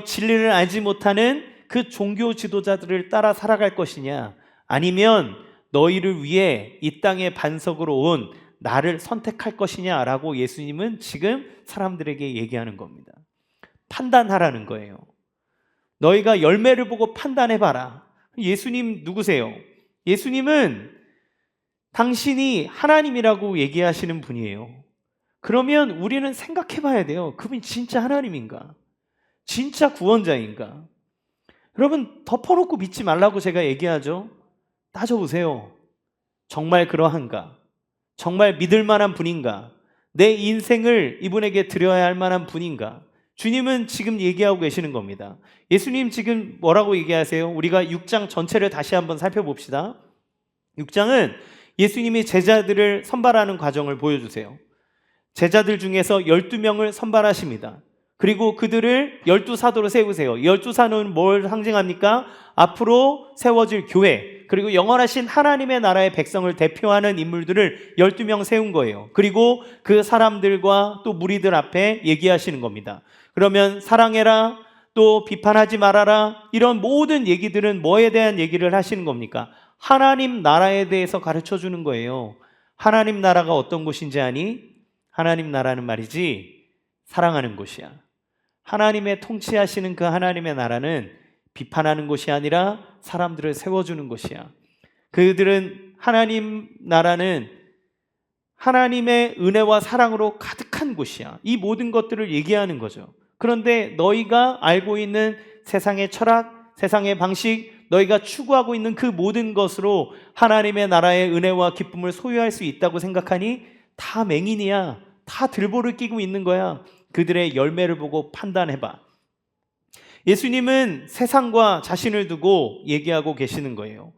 진리를 알지 못하는 그 종교 지도자들을 따라 살아갈 것이냐, 아니면 너희를 위해 이 땅의 반석으로 온 나를 선택할 것이냐라고 예수님은 지금 사람들에게 얘기하는 겁니다. 판단하라는 거예요. 너희가 열매를 보고 판단해봐라. 예수님 누구세요? 예수님은 당신이 하나님이라고 얘기하시는 분이에요. 그러면 우리는 생각해 봐야 돼요. 그분이 진짜 하나님인가? 진짜 구원자인가? 여러분, 덮어놓고 믿지 말라고 제가 얘기하죠. 따져보세요. 정말 그러한가? 정말 믿을 만한 분인가? 내 인생을 이분에게 드려야 할 만한 분인가? 주님은 지금 얘기하고 계시는 겁니다. 예수님 지금 뭐라고 얘기하세요? 우리가 6장 전체를 다시 한번 살펴봅시다. 6장은 예수님이 제자들을 선발하는 과정을 보여주세요. 제자들 중에서 12명을 선발하십니다. 그리고 그들을 12사도로 세우세요. 12사도는 뭘 상징합니까? 앞으로 세워질 교회, 그리고 영원하신 하나님의 나라의 백성을 대표하는 인물들을 12명 세운 거예요. 그리고 그 사람들과 또 무리들 앞에 얘기하시는 겁니다. 그러면 사랑해라, 또 비판하지 말아라, 이런 모든 얘기들은 뭐에 대한 얘기를 하시는 겁니까? 하나님 나라에 대해서 가르쳐 주는 거예요. 하나님 나라가 어떤 곳인지 아니? 하나님 나라는 말이지 사랑하는 곳이야. 하나님의 통치하시는 그 하나님의 나라는 비판하는 곳이 아니라 사람들을 세워주는 곳이야. 그들은 하나님 나라는 하나님의 은혜와 사랑으로 가득한 곳이야. 이 모든 것들을 얘기하는 거죠. 그런데 너희가 알고 있는 세상의 철학, 세상의 방식, 너희가 추구하고 있는 그 모든 것으로 하나님의 나라의 은혜와 기쁨을 소유할 수 있다고 생각하니 다 맹인이야. 다 들보를 끼고 있는 거야. 그들의 열매를 보고 판단해봐. 예수님은 세상과 자신을 두고 얘기하고 계시는 거예요.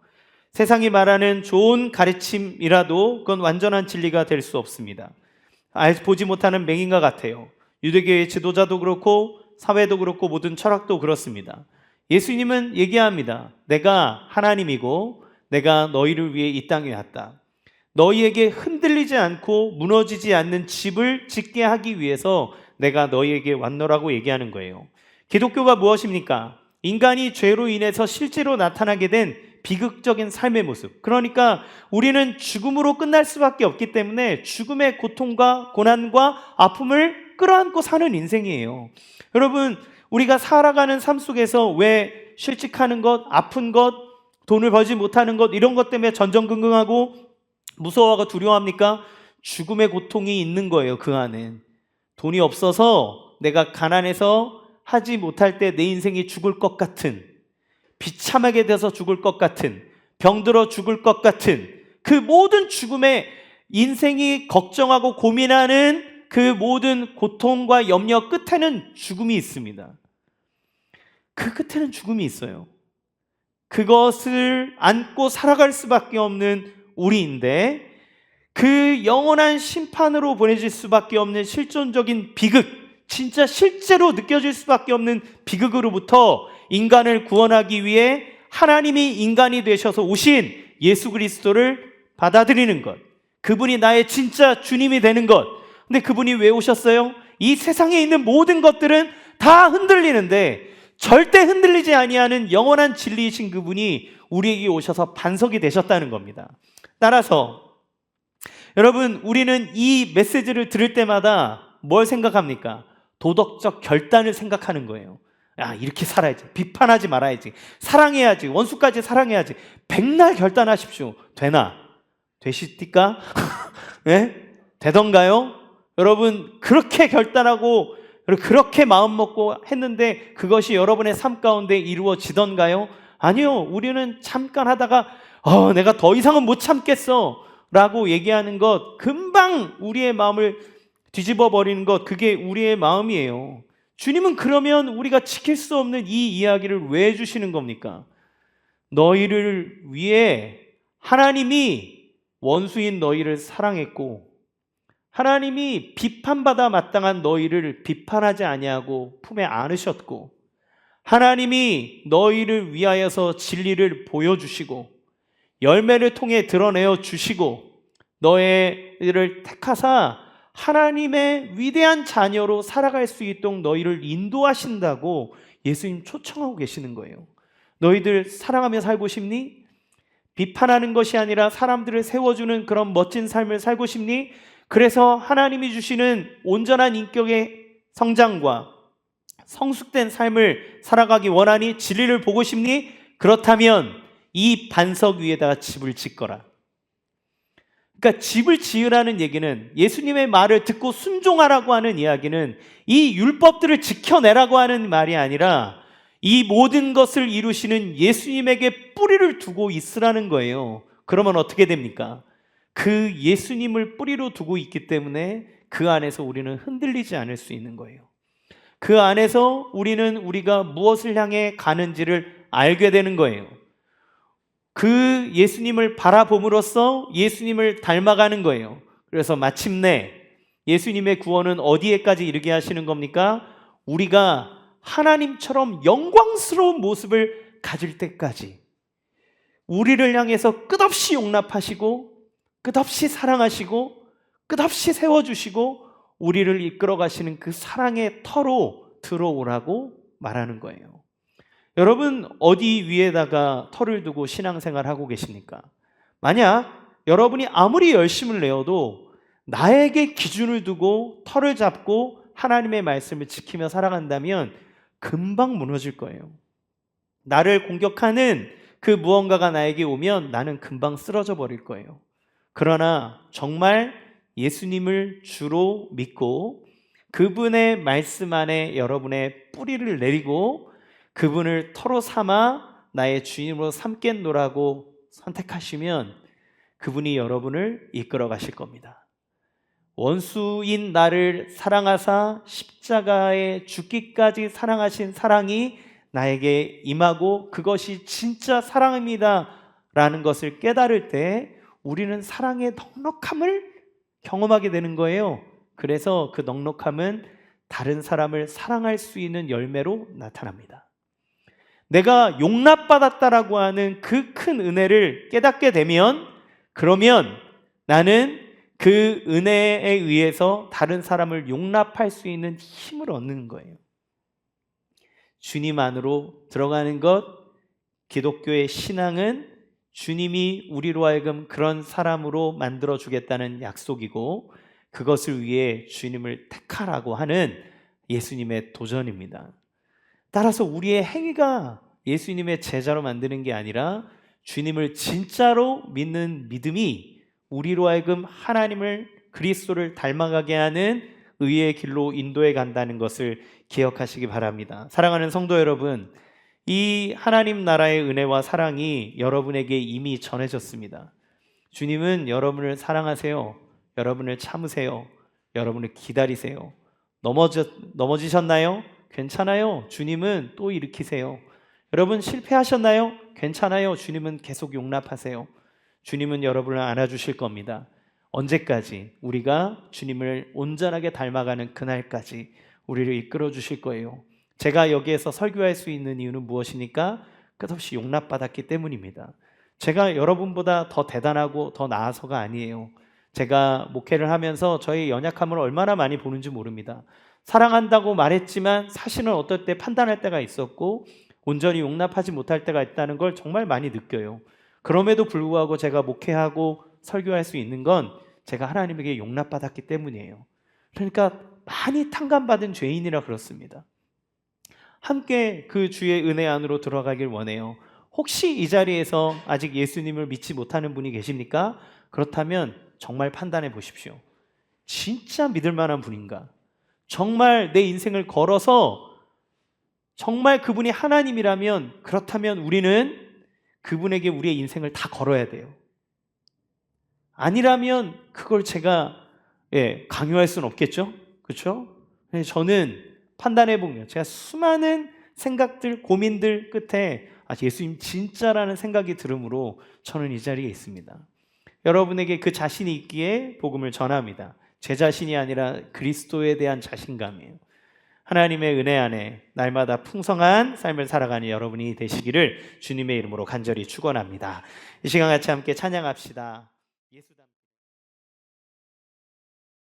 세상이 말하는 좋은 가르침이라도 그건 완전한 진리가 될 수 없습니다. 보지 못하는 맹인과 같아요. 유대교의 지도자도 그렇고 사회도 그렇고 모든 철학도 그렇습니다. 예수님은 얘기합니다. 내가 하나님이고 내가 너희를 위해 이 땅에 왔다. 너희에게 흔들리지 않고 무너지지 않는 집을 짓게 하기 위해서 내가 너희에게 왔노라고 얘기하는 거예요. 기독교가 무엇입니까? 인간이 죄로 인해서 실제로 나타나게 된 비극적인 삶의 모습. 그러니까 우리는 죽음으로 끝날 수밖에 없기 때문에 죽음의 고통과 고난과 아픔을 끌어안고 사는 인생이에요. 여러분, 우리가 살아가는 삶 속에서 왜 실직하는 것, 아픈 것, 돈을 벌지 못하는 것, 이런 것 때문에 전전긍긍하고 무서워하고 두려워합니까? 죽음의 고통이 있는 거예요. 그 안엔 돈이 없어서 내가 가난해서 하지 못할 때 내 인생이 죽을 것 같은, 비참하게 돼서 죽을 것 같은, 병들어 죽을 것 같은 그 모든 죽음의 인생이 걱정하고 고민하는 그 모든 고통과 염려 끝에는 죽음이 있습니다. 그 끝에는 죽음이 있어요. 그것을 안고 살아갈 수밖에 없는 우리인데 그 영원한 심판으로 보내질 수밖에 없는 실존적인 비극, 진짜 실제로 느껴질 수밖에 없는 비극으로부터 인간을 구원하기 위해 하나님이 인간이 되셔서 오신 예수 그리스도를 받아들이는 것, 그분이 나의 진짜 주님이 되는 것. 근데 그분이 왜 오셨어요? 이 세상에 있는 모든 것들은 다 흔들리는데 절대 흔들리지 아니하는 영원한 진리이신 그분이 우리에게 오셔서 반석이 되셨다는 겁니다. 따라서 여러분, 우리는 이 메시지를 들을 때마다 뭘 생각합니까? 도덕적 결단을 생각하는 거예요. 야, 이렇게 살아야지, 비판하지 말아야지, 사랑해야지, 원수까지 사랑해야지. 백날 결단하십시오. 되나? 되십니까? 네? 되던가요? 여러분, 그렇게 결단하고 그렇게 마음먹고 했는데 그것이 여러분의 삶 가운데 이루어지던가요? 아니요. 우리는 잠깐 하다가 내가 더 이상은 못 참겠어 라고 얘기하는 것, 금방 우리의 마음을 뒤집어 버리는 것, 그게 우리의 마음이에요. 주님은 그러면 우리가 지킬 수 없는 이 이야기를 왜 해주시는 겁니까? 너희를 위해 하나님이 원수인 너희를 사랑했고 하나님이 비판받아 마땅한 너희를 비판하지 아니하고 품에 안으셨고 하나님이 너희를 위하여서 진리를 보여주시고 열매를 통해 드러내어 주시고 너희를 택하사 하나님의 위대한 자녀로 살아갈 수 있도록 너희를 인도하신다고 예수님 초청하고 계시는 거예요. 너희들 사랑하며 살고 싶니? 비판하는 것이 아니라 사람들을 세워주는 그런 멋진 삶을 살고 싶니? 그래서 하나님이 주시는 온전한 인격의 성장과 성숙된 삶을 살아가기 원하니? 진리를 보고 싶니? 그렇다면 이 반석 위에다가 집을 짓거라. 그러니까 집을 지으라는 얘기는, 예수님의 말을 듣고 순종하라고 하는 이야기는 이 율법들을 지켜내라고 하는 말이 아니라 이 모든 것을 이루시는 예수님에게 뿌리를 두고 있으라는 거예요. 그러면 어떻게 됩니까? 그 예수님을 뿌리로 두고 있기 때문에 그 안에서 우리는 흔들리지 않을 수 있는 거예요. 그 안에서 우리가 무엇을 향해 가는지를 알게 되는 거예요. 그 예수님을 바라봄으로써 예수님을 닮아가는 거예요. 그래서 마침내 예수님의 구원은 어디에까지 이르게 하시는 겁니까? 우리가 하나님처럼 영광스러운 모습을 가질 때까지 우리를 향해서 끝없이 용납하시고 끝없이 사랑하시고 끝없이 세워주시고 우리를 이끌어 가시는 그 사랑의 터로 들어오라고 말하는 거예요. 여러분, 어디 위에다가 터를 두고 신앙생활하고 계십니까? 만약 여러분이 아무리 열심을 내어도 나에게 기준을 두고 터를 잡고 하나님의 말씀을 지키며 살아간다면 금방 무너질 거예요. 나를 공격하는 그 무언가가 나에게 오면 나는 금방 쓰러져 버릴 거예요. 그러나 정말 예수님을 주로 믿고 그분의 말씀 안에 여러분의 뿌리를 내리고 그분을 터로 삼아 나의 주인으로 삼겠노라고 선택하시면 그분이 여러분을 이끌어 가실 겁니다. 원수인 나를 사랑하사 십자가에 죽기까지 사랑하신 사랑이 나에게 임하고 그것이 진짜 사랑입니다 라는 것을 깨달을 때 우리는 사랑의 넉넉함을 경험하게 되는 거예요. 그래서 그 넉넉함은 다른 사람을 사랑할 수 있는 열매로 나타납니다. 내가 용납받았다라고 하는 그 큰 은혜를 깨닫게 되면 그러면 나는 그 은혜에 의해서 다른 사람을 용납할 수 있는 힘을 얻는 거예요. 주님 안으로 들어가는 것, 기독교의 신앙은 주님이 우리로 하여금 그런 사람으로 만들어 주겠다는 약속이고 그것을 위해 주님을 택하라고 하는 예수님의 도전입니다. 따라서 우리의 행위가 예수님의 제자로 만드는 게 아니라 주님을 진짜로 믿는 믿음이 우리로 하여금 하나님을 그리스도를 닮아가게 하는 의의 길로 인도해 간다는 것을 기억하시기 바랍니다. 사랑하는 성도 여러분, 이 하나님 나라의 은혜와 사랑이 여러분에게 이미 전해졌습니다. 주님은 여러분을 사랑하세요. 여러분을 참으세요. 여러분을 기다리세요. 넘어지셨나요? 괜찮아요. 주님은 또 일으키세요. 여러분 실패하셨나요? 괜찮아요. 주님은 계속 용납하세요. 주님은 여러분을 안아주실 겁니다. 언제까지? 우리가 주님을 온전하게 닮아가는 그날까지 우리를 이끌어 주실 거예요. 제가 여기에서 설교할 수 있는 이유는 무엇입니까? 끝없이 용납받았기 때문입니다. 제가 여러분보다 더 대단하고 더 나아서가 아니에요. 제가 목회를 하면서 저의 연약함을 얼마나 많이 보는지 모릅니다. 사랑한다고 말했지만 사실은 어떨 때 판단할 때가 있었고 온전히 용납하지 못할 때가 있다는 걸 정말 많이 느껴요. 그럼에도 불구하고 제가 목회하고 설교할 수 있는 건 제가 하나님에게 용납받았기 때문이에요. 그러니까 많이 탕감받은 죄인이라 그렇습니다. 함께 그 주의 은혜 안으로 들어가길 원해요. 혹시 이 자리에서 아직 예수님을 믿지 못하는 분이 계십니까? 그렇다면 정말 판단해 보십시오. 진짜 믿을 만한 분인가? 정말 내 인생을 걸어서 정말 그분이 하나님이라면 그렇다면 우리는 그분에게 우리의 인생을 다 걸어야 돼요. 아니라면 그걸 제가 강요할 수는 없겠죠? 그렇죠? 저는 판단해 보면 제가 수많은 생각들, 고민들 끝에 예수님 진짜라는 생각이 들므로 저는 이 자리에 있습니다. 여러분에게 그 자신이 있기에 복음을 전합니다. 제 자신이 아니라 그리스도에 대한 자신감이에요. 하나님의 은혜 안에 날마다 풍성한 삶을 살아가는 여러분이 되시기를 주님의 이름으로 간절히 축원합니다. 이 시간 같이 함께 찬양합시다.